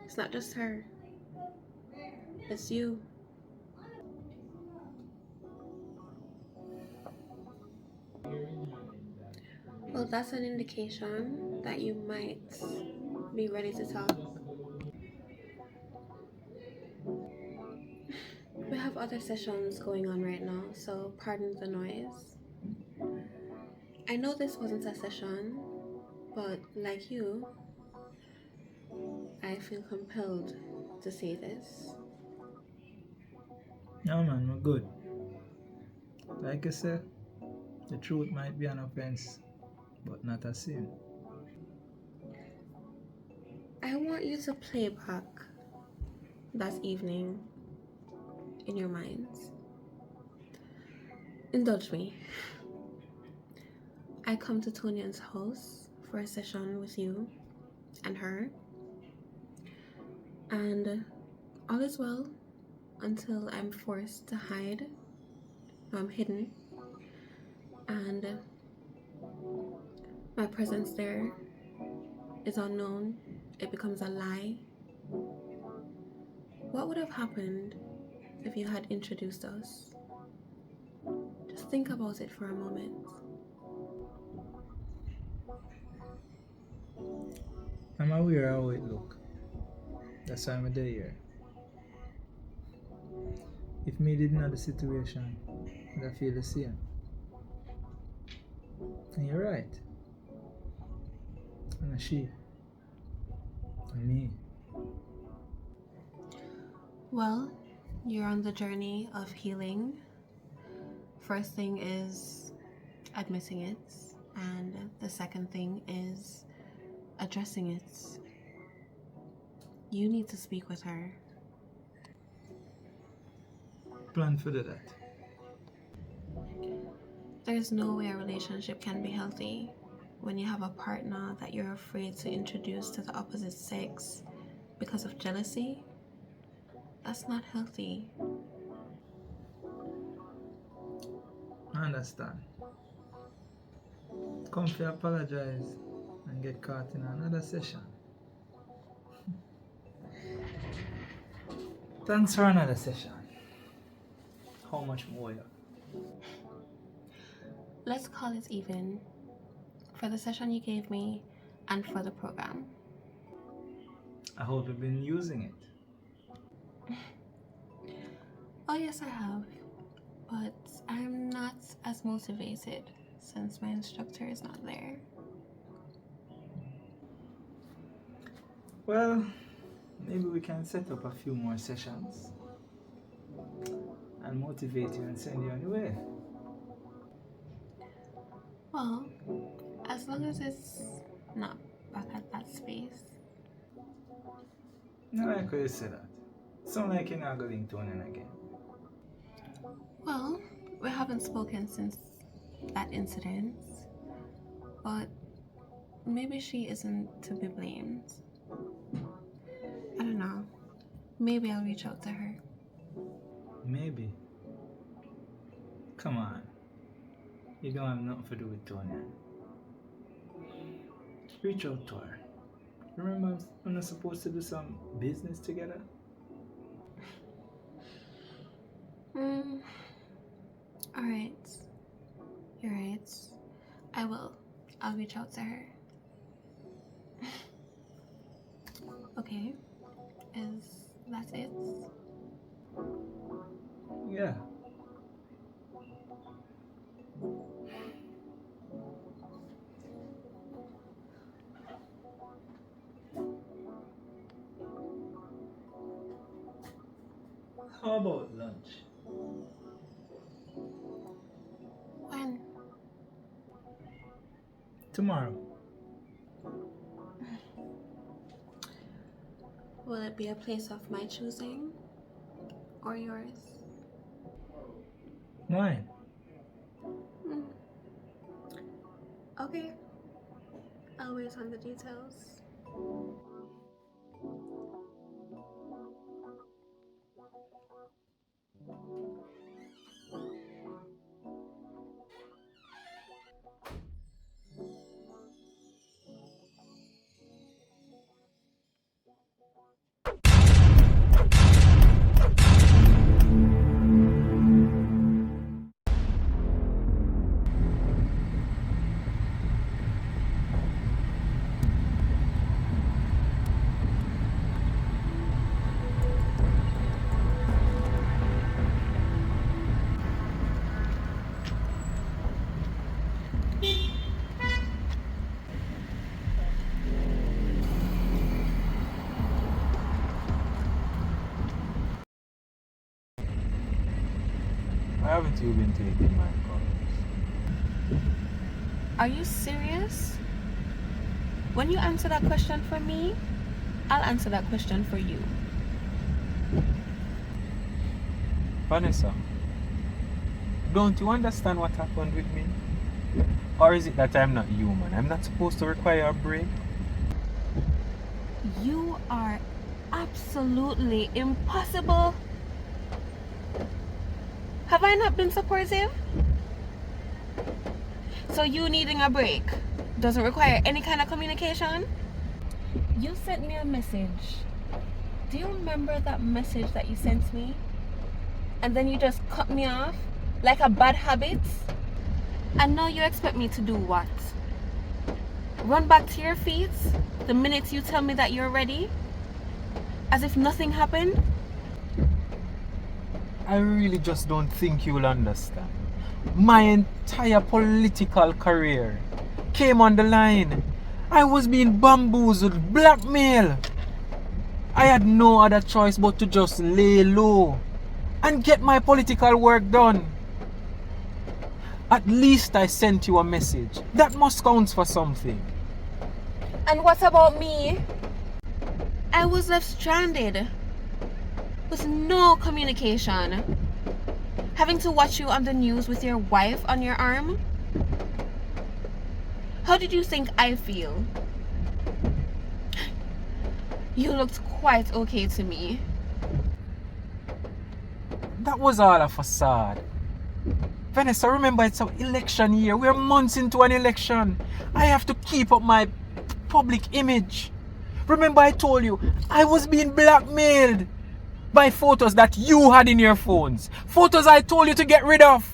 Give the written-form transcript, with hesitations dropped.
It's not just her, it's you. Well, that's an indication that you might be ready to talk. We have other sessions going on right now, so pardon the noise. I know this wasn't a session, but like you, I feel compelled to say this. No man, we're good. Like I said, the truth might be an offense, but not a sin. I want you to play back that evening in your minds. Indulge me. I come to Tonia's house for a session with you and her, and all is well until I'm forced to hide. I'm hidden, and my presence there is unknown. It becomes a lie. What would have happened if you had introduced us? Just think about it for a moment. I'm aware how it look. That's why I'm there here. If me didn't know the situation, I'd feel the same. And you're right. And she. And me. Well, you're on the journey of healing. First thing is admitting it, and the second thing is addressing it. You need to speak with her. Plan for that. There's no way a relationship can be healthy when you have a partner that you're afraid to introduce to the opposite sex because of jealousy. That's not healthy. I understand. Come to apologize and get caught in another session. Thanks for another session. How much more? Let's call it even for the session you gave me and for the program. I hope you've been using it. Oh, yes, I have, but I'm not as motivated since my instructor is not there. Well, maybe we can set up a few more sessions and motivate you and send you on your way. Well, as long as it's not back at that space. No, I could say that. Sound like you're not going to win again. Well, we haven't spoken since that incident, but maybe she isn't to be blamed. I don't know. Maybe I'll reach out to her. Maybe. Come on. You don't have nothing to do with Tonya. Reach out to her. Remember, we're not supposed to do some business together? Alright. You're right. I will. I'll reach out to her. Okay. Is that it? Yeah. How about lunch? When? Tomorrow. Will it be a place of my choosing or yours? Mine. Mm. Okay. I'll wait on the details. haven't you been taking my calls? Are you serious? When you answer that question for me, I'll answer that question for you. Vanessa, don't you understand what happened with me? Or is it that I'm not human? I'm not supposed to require a break? You are absolutely impossible. Have I not been supportive? So you needing a break doesn't require any kind of communication? You sent me a message. Do you remember that message that you sent me? And then you just cut me off like a bad habit? And now you expect me to do what? Run back to your feet the minute you tell me that you're ready? As if nothing happened? I really just don't think you'll understand. My entire political career came on the line. I was being bamboozled, blackmailed. I had no other choice but to just lay low and get my political work done. At least I sent you a message. That must count for something. And what about me? I was left stranded with no communication, having to watch you on the news with your wife on your arm. How did you think I feel? You looked quite okay to me. That was all a facade. Vanessa, remember it's an election year. We're months into an election. I have to keep up my public image. Remember I told you I was being blackmailed by photos that you had in your phones. Photos I told you to get rid of.